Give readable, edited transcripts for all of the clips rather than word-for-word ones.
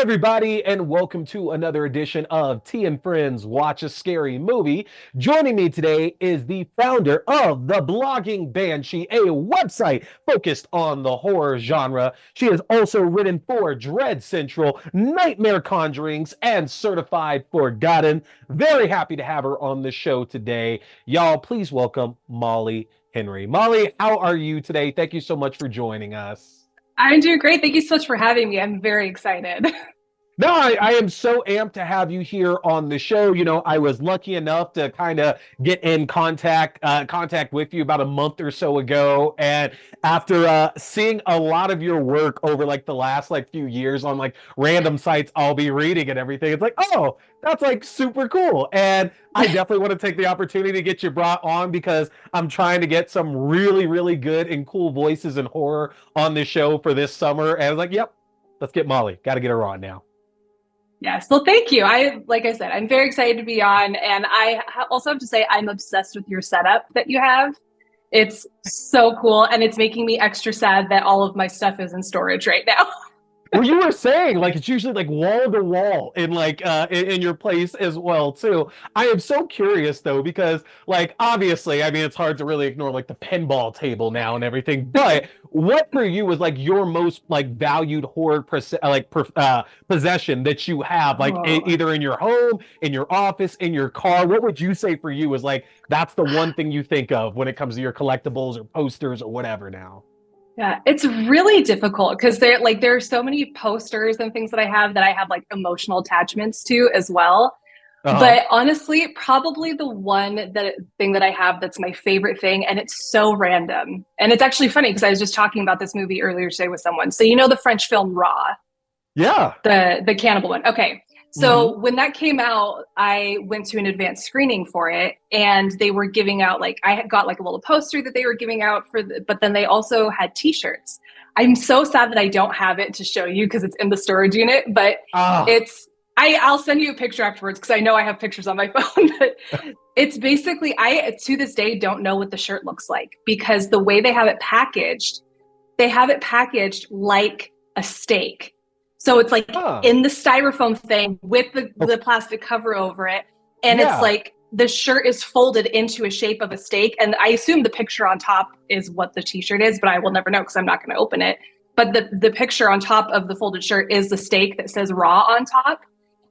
everybody, and welcome to another edition of Tea and Friends Watch a Scary Movie. Joining me today is the founder of the blogging Banshee, a website focused on the horror genre. She has also written for Dread Central, Nightmare Conjurings, and Certified Forgotten. Very happy to have her on the show today. Y'all, please welcome Molly Henery. Molly, how are you today? Thank you so much for joining us. I'm doing great. Thank you so much for having me. I'm very excited. No, I am so amped to have you here on the show. I was lucky enough to kind of get in contact with you about a month or so ago, and after seeing a lot of your work over like the last like few years on like random sites I'll be reading and everything, it's like, oh, that's like super cool. And I definitely want to take the opportunity to get you brought on because I'm trying to get some really, really good and cool voices in horror on the show for this summer. And I was like, yep, let's get Molly. Got to get her on now. Yes. Well, thank you. Like I said, I'm very excited to be on. And also have to say, I'm obsessed with your setup that you have. It's so cool. And it's making me extra sad that all of my stuff is in storage right now. Well, you were saying like it's usually like wall to wall in like in your place as well too. I am so curious though because like obviously I mean it's hard to really ignore like the pinball table now and everything. But what for you was like your most like valued horror possession that you have like Oh. either in your home, in your office, in your car? What would you say for you is like that's the one thing you think of when it comes to your collectibles or posters or whatever now? Yeah, it's really difficult because there are so many posters and things that I have like emotional attachments to as well. Uh-huh. But honestly, probably the one thing that I have that's my favorite thing, and it's so random. And it's actually funny because I was just talking about this movie earlier today with someone. So you know the French film Raw, Yeah. the cannibal one. Okay. Hmm. So when that came out, I went to an advanced screening for it, and they were giving out like I had got like a little poster that they were giving out but then they also had T-shirts. I'm so sad that I don't have it to show you because it's in the storage unit, but Ah. it's I'll send you a picture afterwards because I know I have pictures on my phone. But it's basically I to this day don't know what the shirt looks like because the way they have it packaged like a steak. So it's like Huh. in the styrofoam thing with Okay. the plastic cover over it. And it's Yeah. like the shirt is folded into a shape of a steak. And I assume the picture on top is what the t-shirt is, but I will never know because I'm not going to open it. But the picture on top of the folded shirt is the steak that says raw on top.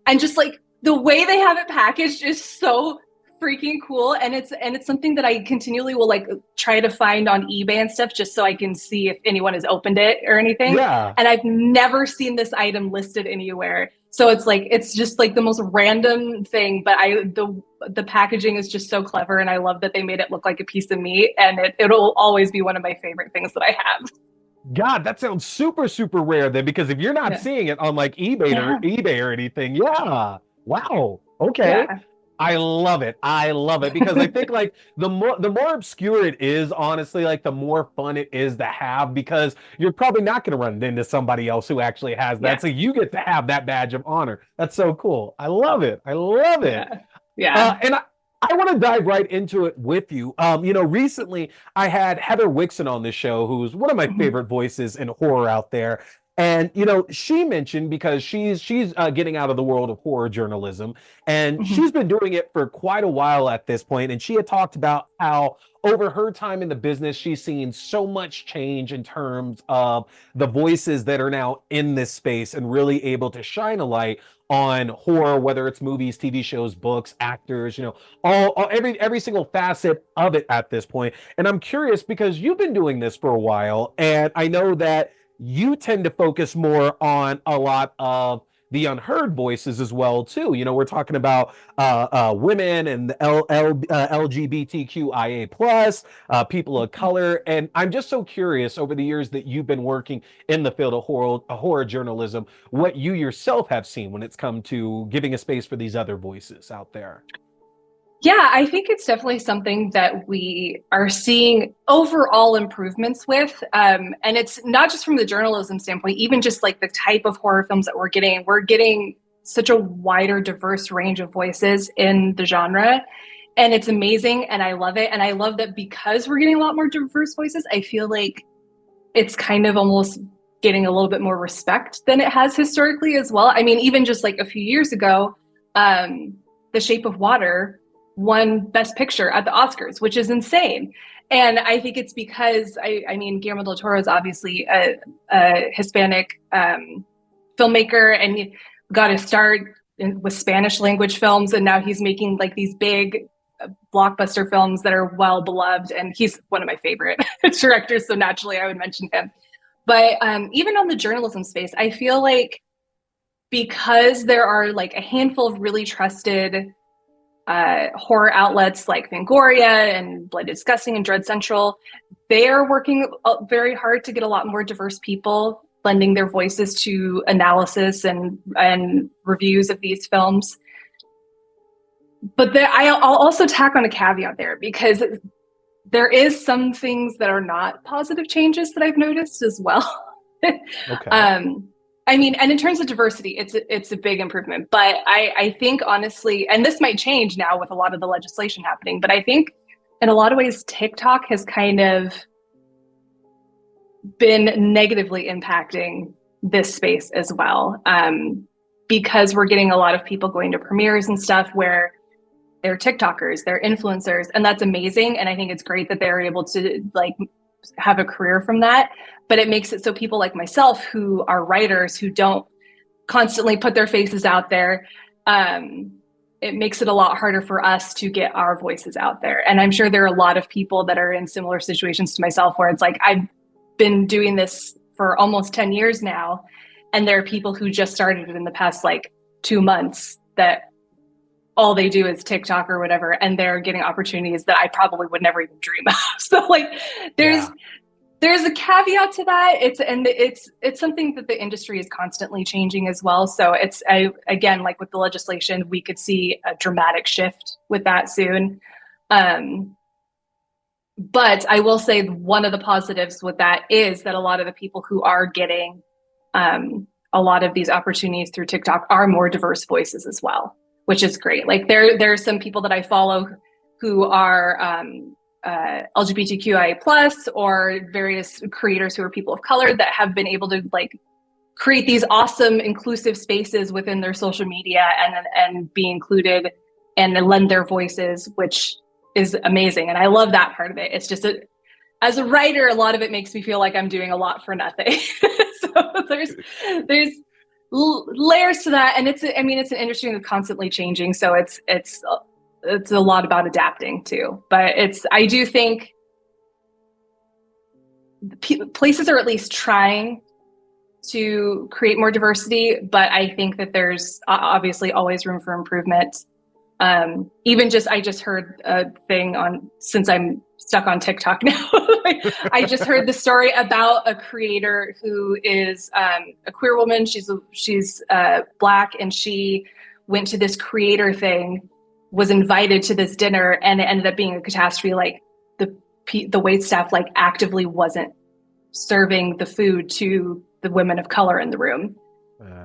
And just like the way they have it packaged is so freaking cool, and it's something that I continually will like try to find on eBay and stuff just so I can see if anyone has opened it or anything. Yeah. And I've never seen this item listed anywhere. So it's just like the most random thing, but the packaging is just so clever, and I love that they made it look like a piece of meat, and it'll always be one of my favorite things that I have. God, that sounds super, super rare then, because if you're not Yeah. seeing it on like Yeah. eBay or anything, yeah. Wow. Okay. Yeah. I love it. I love it because I think like the more obscure it is, honestly, like the more fun it is to have because you're probably not going to run into somebody else who actually has that. Yeah. So you get to have that badge of honor. That's so cool. I love it. I love it. Yeah. Yeah. And I want to dive right into it with you. Recently I had Heather Wixon on this show, who's one of my Mhm. favorite voices in horror out there. And she mentioned because she's getting out of the world of horror journalism, and Mhm. she's been doing it for quite a while at this point. And she had talked about how over her time in the business, she's seen so much change in terms of the voices that are now in this space and really able to shine a light on horror, whether it's movies, TV shows, books, actors, every single facet of it at this point. And I'm curious because you've been doing this for a while, and I know that you tend to focus more on a lot of the unheard voices as well too. We're talking about women and the LGBTQIA plus people of color, and I'm just so curious over the years that you've been working in the field of horror journalism, what you yourself have seen when it's come to giving a space for these other voices out there. Yeah, I think it's definitely something that we are seeing overall improvements with. And it's not just from the journalism standpoint, even just like the type of horror films that we're getting. We're getting such a wider, diverse range of voices in the genre. And it's amazing. And I love it. And I love that because we're getting a lot more diverse voices, I feel like it's kind of almost getting a little bit more respect than it has historically as well. I mean, even just like a few years ago, The Shape of Water won Best Picture at the Oscars, which is insane. And I think it's because I mean, Guillermo del Toro is obviously a Hispanic filmmaker, and got his start with Spanish language films, and now he's making like these big blockbuster films that are well beloved, and he's one of my favorite directors, so naturally I would mention him. But even on the journalism space, I feel like because there are like a handful of really trusted horror outlets like Fangoria and Blood Disgusting and Dread Central, they are working very hard to get a lot more diverse people lending their voices to analysis and reviews of these films. But I'll also tack on a caveat there, because there is some things that are not positive changes that I've noticed as well. Okay. I mean, and in terms of diversity, it's a big improvement. But I think honestly, and this might change now with a lot of the legislation happening, but I think in a lot of ways, TikTok has kind of been negatively impacting this space as well. Because we're getting a lot of people going to premieres and stuff where they're TikTokers, they're influencers, and that's amazing. And I think it's great that they're able to like have a career from that. But it makes it so people like myself, who are writers, who don't constantly put their faces out there, it makes it a lot harder for us to get our voices out there. And I'm sure there are a lot of people that are in similar situations to myself, where it's like, I've been doing this for almost 10 years now, and there are people who just started it in the past like 2 months that all they do is TikTok or whatever, and they're getting opportunities that I probably would never even dream of. So like there's a caveat to that. It's something that the industry is constantly changing as well. So again, like with the legislation, we could see a dramatic shift with that soon. But I will say one of the positives with that is that a lot of the people who are getting a lot of these opportunities through TikTok are more diverse voices as well, which is great. Like there are some people that I follow who are LGBTQIA plus, or various creators who are people of color that have been able to like create these awesome inclusive spaces within their social media and be included and lend their voices, which is amazing. And I love that part of it. It's just as a writer, a lot of it makes me feel like I'm doing a lot for nothing. So there's layers to that, and it's an industry that's constantly changing, so it's a lot about adapting too. But I do think places are at least trying to create more diversity, but I think that there's obviously always room for improvement. I just heard a thing since I'm stuck on TikTok now, I just heard the story about a creator who is a queer woman. She's Black, and she went to this creator thing, was invited to this dinner, and it ended up being a catastrophe. Like the wait staff like actively wasn't serving the food to the women of color in the room,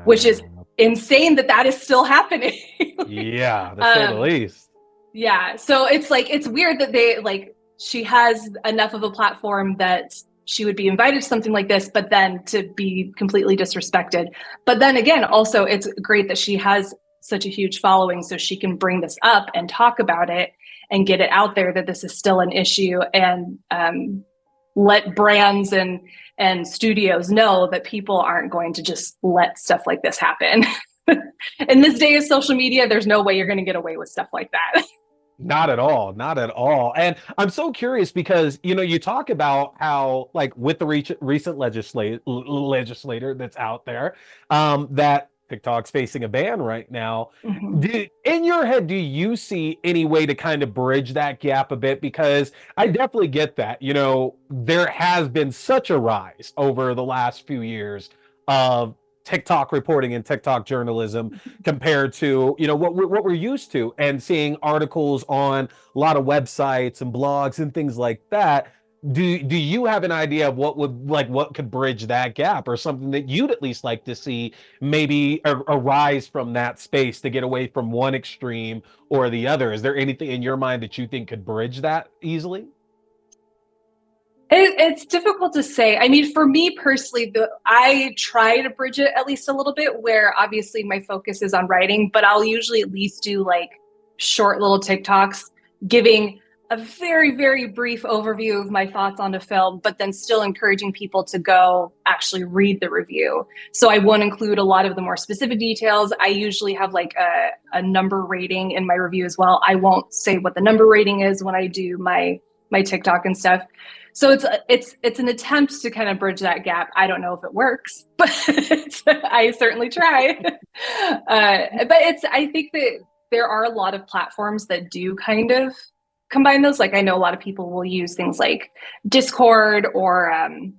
which is insane that is still happening. Yeah, to say the least. Yeah, so it's weird that she has enough of a platform that she would be invited to something like this, but then to be completely disrespected. But then again, also it's great that she has such a huge following, so she can bring this up and talk about it and get it out there that this is still an issue, and let brands and studios know that people aren't going to just let stuff like this happen. In this day of social media, there's no way you're going to get away with stuff like that. Not at all, not at all. And I'm so curious because, you talk about how, like, with the recent legislator that's out there, that TikTok's facing a ban right now. Mm-hmm. In your head, do you see any way to kind of bridge that gap a bit? Because I definitely get that. There has been such a rise over the last few years of TikTok reporting and TikTok journalism compared to what we're used to, and seeing articles on a lot of websites and blogs and things like that. Do you have an idea of what could bridge that gap, or something that you'd at least like to see maybe arise from that space to get away from one extreme or the other? Is there anything in your mind that you think could bridge that easily? It's difficult to say. I mean, for me personally, I try to bridge it at least a little bit, where obviously my focus is on writing, but I'll usually at least do like short little TikToks giving a very, very brief overview of my thoughts on a film, but then still encouraging people to go actually read the review. So I won't include a lot of the more specific details. I usually have like a number rating in my review as well. I won't say what the number rating is when I do my TikTok and stuff. So it's an attempt to kind of bridge that gap. I don't know if it works, but I certainly try. But I think that there are a lot of platforms that do kind of combine those. Like I know a lot of people will use things like Discord or I'm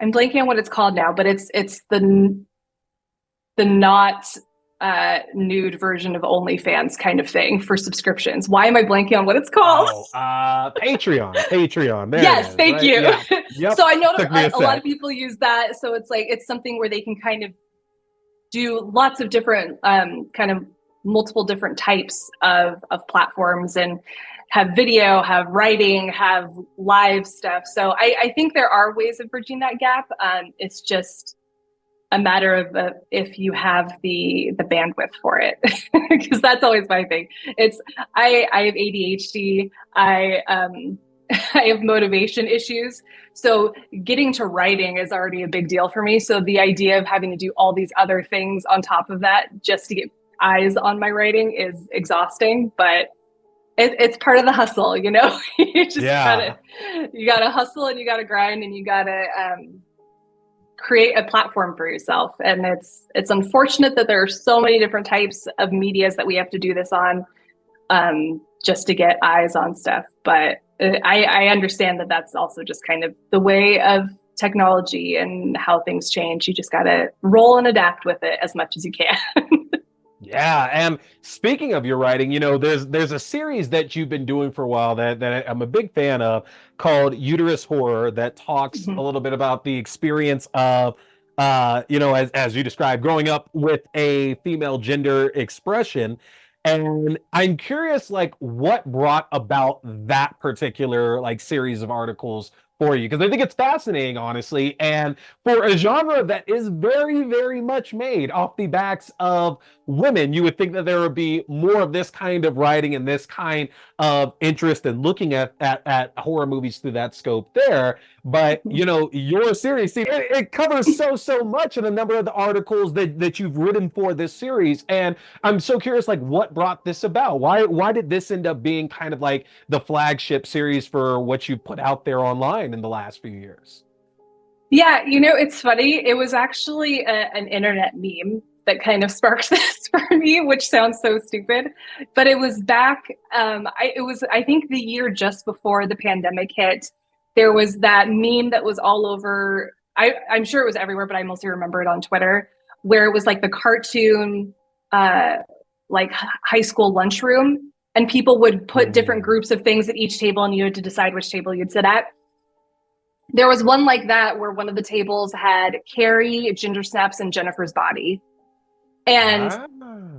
blanking on what it's called now, but it's the not nude version of OnlyFans kind of thing for subscriptions. Why am I blanking on what it's called? Patreon. There yes, it is, thank right? you. Yeah. Yep. So I know a lot of people use that. So it's like, it's something where they can kind of do lots of different kind of multiple different types of platforms and have video, have writing, have live stuff. So I think there are ways of bridging that gap. It's just a matter of if you have the bandwidth for it, because that's always my thing. It's I have ADHD. I have motivation issues. So getting to writing is already a big deal for me. So the idea of having to do all these other things on top of that just to get eyes on my writing is exhausting, but it's part of the hustle, you know. You just gotta hustle, and you gotta grind, and you gotta create a platform for yourself. And it's unfortunate that there are so many different types of medias that we have to do this on, just to get eyes on stuff. But I understand that that's also just kind of the way of technology and how things change. You just gotta roll and adapt with it as much as you can. Yeah, and speaking of your writing, there's a series that you've been doing for a while that I'm a big fan of, called Uterus Horror, that talks a little bit about the experience of, as you described, growing up with a female gender expression. And I'm curious, like, what brought about that particular like series of articles for you? Because I think it's fascinating, honestly, and for a genre that is very, very much made off the backs of women, you would think that there would be more of this kind of writing and this kind of interest in looking at horror movies through that scope there. But your series, see, it covers so much in a number of the articles that you've written for this series. And I'm so curious, like, what brought this about? Why did this end up being kind of like the flagship series for what you've put out there online in the last few years? Yeah, it's funny. It was actually an internet meme that kind of sparked this for me, which sounds so stupid. But it was back, I think the year just before the pandemic hit. There was that meme that was all over. I'm sure it was everywhere, but I mostly remember it on Twitter, where it was like the cartoon, like high school lunchroom, and people would put different groups of things at each table, and you had to decide which table you'd sit at. There was one like that where one of the tables had Carrie, Ginger Snaps, and Jennifer's Body. And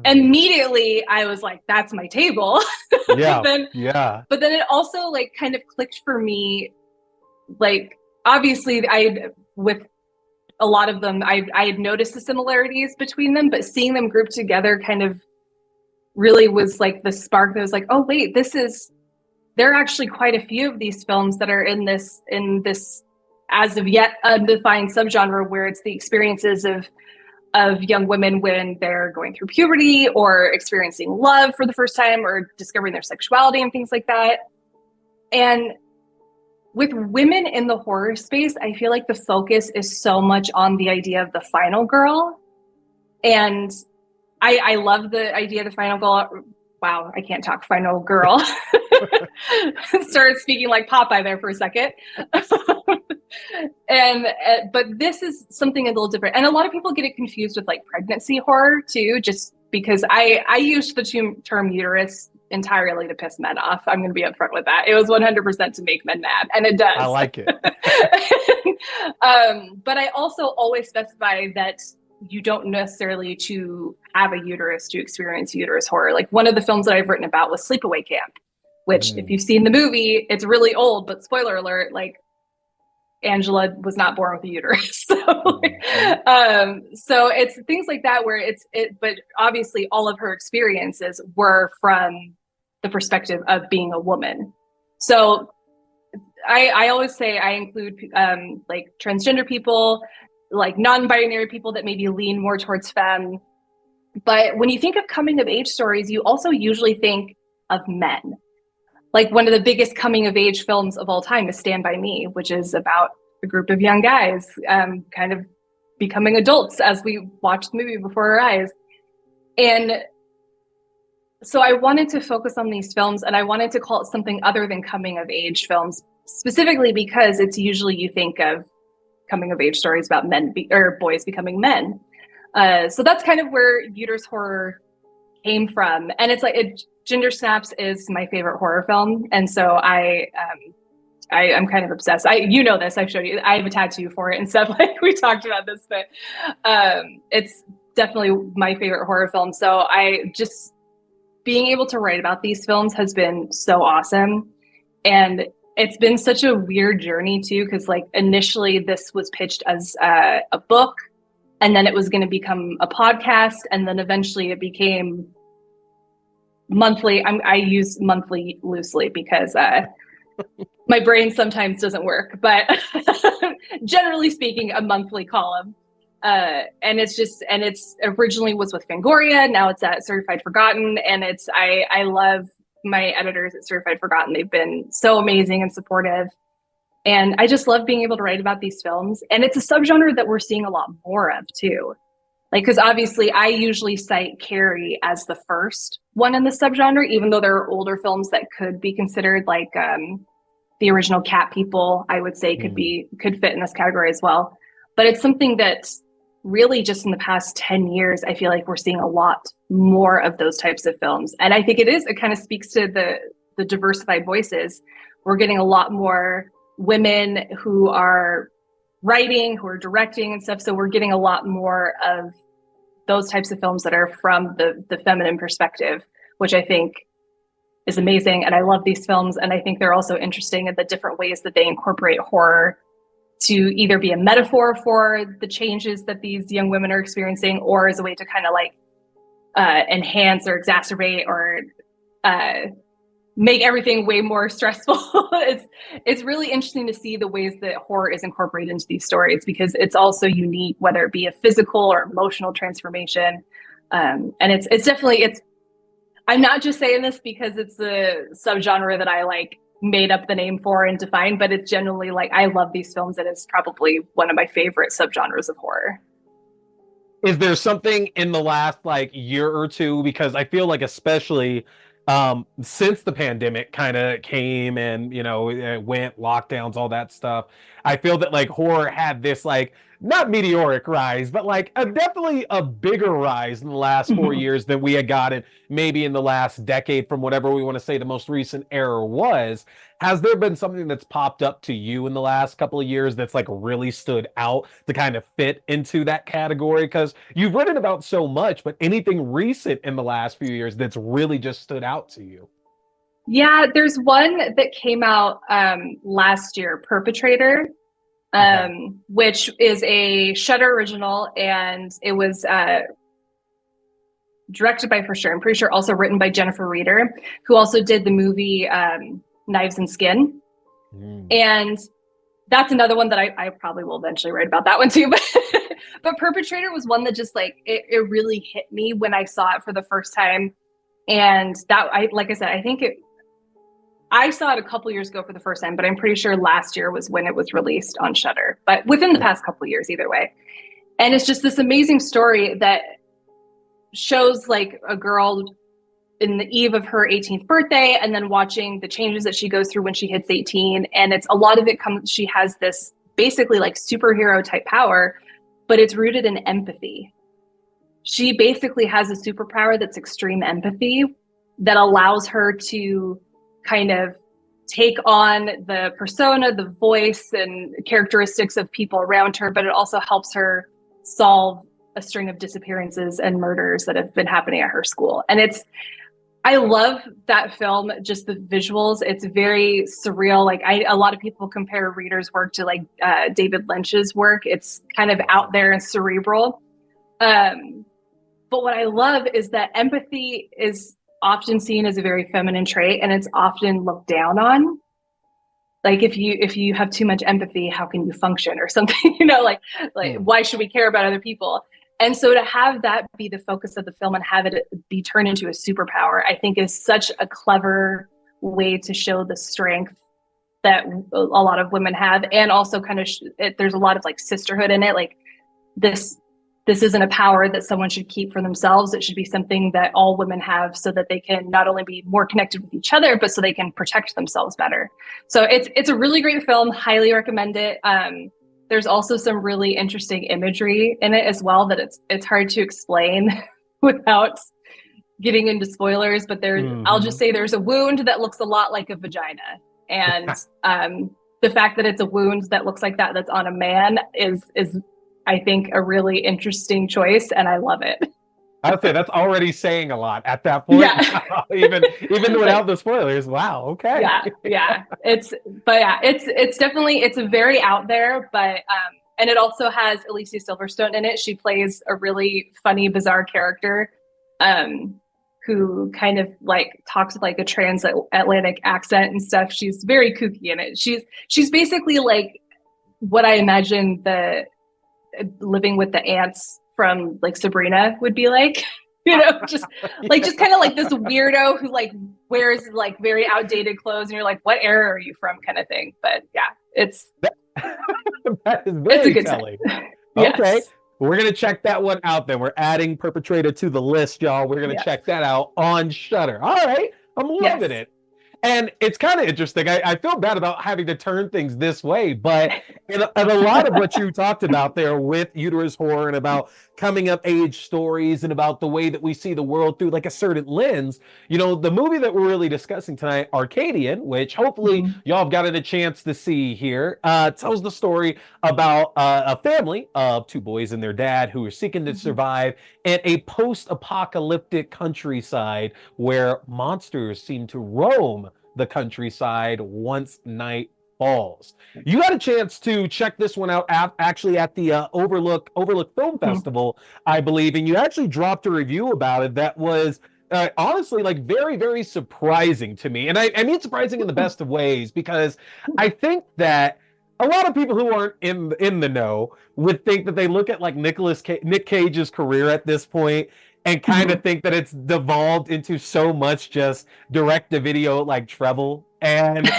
immediately I was like, that's my table. Yeah. But then it also like kind of clicked for me. Like, obviously with a lot of them, I had noticed the similarities between them, but seeing them grouped together kind of really was like the spark that was like, oh wait, there are actually quite a few of these films that are in this as of yet undefined subgenre, where it's the experiences of young women when they're going through puberty or experiencing love for the first time or discovering their sexuality and things like that. And with women in the horror space, I feel like the focus is so much on the idea of the final girl. And I love the idea of the final girl. Wow, I can't talk. Final girl. Started speaking like Popeye there for a second. But this is something a little different. And a lot of people get it confused with like pregnancy horror too, just because I used the term uterus entirely to piss men off. I'm going to be upfront with that. It was 100% to make men mad, and it does. I like it. But I also always specify that you don't necessarily to have a uterus to experience uterus horror. Like one of the films that I've written about was Sleepaway Camp. which if you've seen the movie, it's really old, but spoiler alert, like Angela was not born with a uterus. So it's things like that where but obviously all of her experiences were from the perspective of being a woman. So I always say I include like transgender people, like non-binary people that maybe lean more towards femme. But when you think of coming of age stories, you also usually think of men. Like one of the biggest coming of age films of all time is Stand By Me, which is about a group of young guys kind of becoming adults as we watch the movie before our eyes. And so I wanted to focus on these films, and I wanted to call it something other than coming of age films, specifically because it's usually you think of coming of age stories about or boys becoming men. So that's kind of where Uterus Horror came from. And it's like Ginger Snaps is my favorite horror film. And so I'm kind of obsessed. You know this, I've showed you, I have a tattoo for it and stuff, like we talked about this, but it's definitely my favorite horror film. So being able to write about these films has been so awesome. And it's been such a weird journey too, because like initially this was pitched as a book, and then it was going to become a podcast, and then eventually it became monthly. I use monthly loosely because my brain sometimes doesn't work, but generally speaking, a monthly column. And it's originally was with Fangoria. Now it's at Certified Forgotten. And I love my editors at Certified Forgotten. They've been so amazing and supportive. And I just love being able to write about these films. And it's a subgenre that we're seeing a lot more of too. Like, because obviously I usually cite Carrie as the first one in the subgenre, even though there are older films that could be considered like the original Cat People, I would say could fit in this category as well. But it's something that really just in the past 10 years, I feel like we're seeing a lot more of those types of films. And I think it kind of speaks to the diversified voices. We're getting a lot more women who are writing, who are directing and stuff. So we're getting a lot more of those types of films that are from the feminine perspective, which I think is amazing. And I love these films. And I think they're also interesting in the different ways that they incorporate horror to either be a metaphor for the changes that these young women are experiencing, or as a way to kind of like enhance or exacerbate or make everything way more stressful. It's really interesting to see the ways that horror is incorporated into these stories, because it's also unique, whether it be a physical or emotional transformation. And it's definitely, I'm not just saying this because it's a subgenre that I like made up the name for and defined, but it's generally like, I love these films, and it's probably one of my favorite subgenres of horror. Is there something in the last like year or two, because I feel like especially since the pandemic kind of came and it went lockdowns, all that stuff, I feel that like horror had this like not meteoric rise, but like definitely a bigger rise in the last 4 years than we had gotten maybe in the last decade, from whatever we want to say the most recent era was. Has there been something that's popped up to you in the last couple of years that's like really stood out to kind of fit into that category? Because you've written about so much, but anything recent in the last few years that's really just stood out to you? Yeah, there's one that came out last year, Perpetrator, which is a Shudder original, and it was directed by, for sure, I'm pretty sure also written by Jennifer Reeder, who also did the movie Knives and Skin. And that's another one that I probably will eventually write about that one too. But Perpetrator was one that just like, it really hit me when I saw it for the first time. And that, like I said, I saw it a couple years ago for the first time, but I'm pretty sure last year was when it was released on Shudder, but within the past couple of years either way. And it's just this amazing story that shows like a girl in the eve of her 18th birthday, and then watching the changes that she goes through when she hits 18. And it's a lot of it she has this basically like superhero type power, but it's rooted in empathy. She basically has a superpower that's extreme empathy that allows her to kind of take on the persona, the voice and characteristics of people around her, but it also helps her solve a string of disappearances and murders that have been happening at her school. And I love that film, just the visuals. It's very surreal. Like a lot of people compare Reader's work to like David Lynch's work. It's kind of out there and cerebral. But what I love is that empathy is often seen as a very feminine trait, and it's often looked down on. Like if you have too much empathy, how can you function or something? Like why should we care about other people? And so to have that be the focus of the film and have it be turned into a superpower, I think is such a clever way to show the strength that a lot of women have, and also kind of there's a lot of like sisterhood in it. Like this isn't a power that someone should keep for themselves. It should be something that all women have so that they can not only be more connected with each other, but so they can protect themselves better. So it's a really great film. Highly recommend it. There's also some really interesting imagery in it as well that it's hard to explain without getting into spoilers, but I'll just say there's a wound that looks a lot like a vagina. And the fact that it's a wound that looks like that's on a man is I think a really interesting choice, and I love it. I'd say that's already saying a lot at that point. Yeah. even without the spoilers. Wow. Okay. Yeah. It's definitely, it's very out there, but and it also has Alicia Silverstone in it. She plays a really funny, bizarre character, who kind of like talks with like a transatlantic accent and stuff. She's very kooky in it. She's basically like what I imagine the living with the ants from like Sabrina would be like, just kind of like this weirdo who like wears like very outdated clothes and you're like, what era are you from, kind of thing. But yeah, that is very it's a good telling. Yes. Okay, we're gonna check that one out then. We're adding Perpetrator to the list, y'all. We're gonna check that out on Shudder. All right, I'm loving it. And it's kind of interesting. I feel bad about having to turn things this way, but in a lot of what you talked about there with Uterus Horror and about coming of age stories and about the way that we see the world through like a certain lens, the movie that we're really discussing tonight, Arcadian, which hopefully y'all have gotten a chance to see here, tells the story about a family of two boys and their dad who are seeking to survive in a post-apocalyptic countryside where monsters seem to roam the countryside once night falls. You got a chance to check this one out actually at the Overlook Film Festival, I believe, and you actually dropped a review about it that was honestly like very, very surprising to me. And I mean surprising in the best of ways, because I think that a lot of people who aren't in the know would think that they look at like Nick Cage's career at this point and kind of think that it's devolved into so much just direct-to-video like Treble. And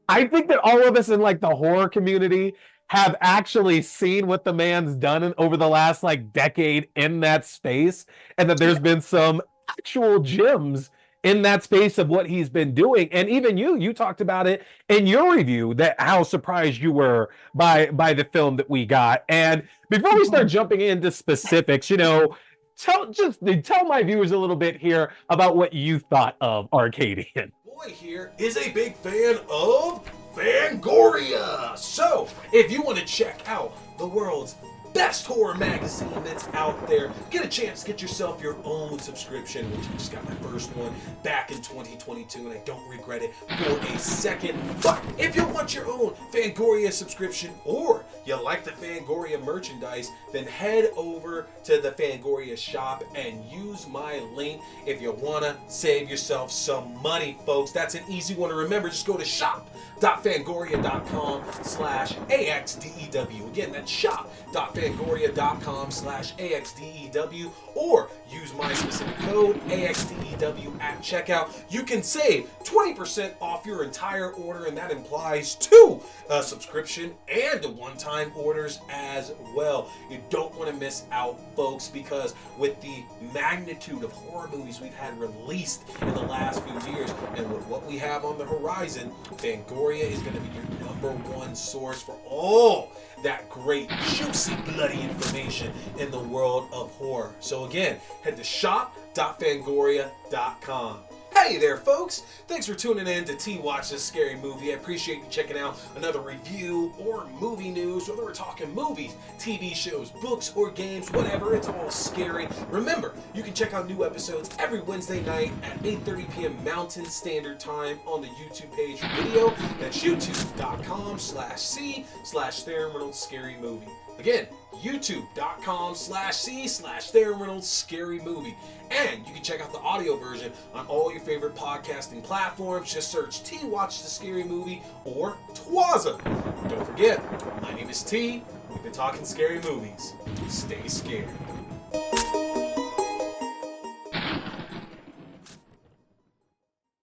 I think that all of us in like the horror community have actually seen what the man's done over the last like decade in that space, and that there's been some actual gems in that space of what he's been doing. And even you talked about it in your review, that how surprised you were by the film that we got. And before we start jumping into specifics, tell my viewers a little bit here about what you thought of Arcadian. Boy here is a big fan of Fangoria. So, if you want to check out the world's best horror magazine that's out there, get a chance to get yourself your own subscription, which I just got my first one back in 2022, and I don't regret it for a second. But if you want your own Fangoria subscription, or you like the Fangoria merchandise, then head over to the Fangoria shop and use my link if you want to save yourself some money, folks. That's an easy one to remember. Just go to shop.fangoria.com/AXDEW. Again, that's shop.fangoria.com/AXDEW, or use my specific code AXDEW at checkout. You can save 20% off your entire order, and that implies 2 subscription and one-time orders as well. You don't want to miss out, folks, because with the magnitude of horror movies we've had released in the last few years, and with what we have on the horizon, Fangoria is going to be your #1 source for all that great, juicy, bloody information in the world of horror. So again, head to shop.fangoria.com. Hey there, folks! Thanks for tuning in to T-Watch This Scary Movie. I appreciate you checking out another review or movie news, whether we're talking movies, TV shows, books, or games, whatever, it's all scary. Remember, you can check out new episodes every Wednesday night at 8:30 p.m. Mountain Standard Time on the YouTube page for video. That's youtube.com/c/Theron Reynolds Scary Movie. Again, youtube.com/c/Theron Reynolds Scary Movie. And you can check out the audio version on all your favorite podcasting platforms. Just search T Watch the Scary Movie or TWASM. Don't forget, my name is T. We've been talking scary movies. Stay scared.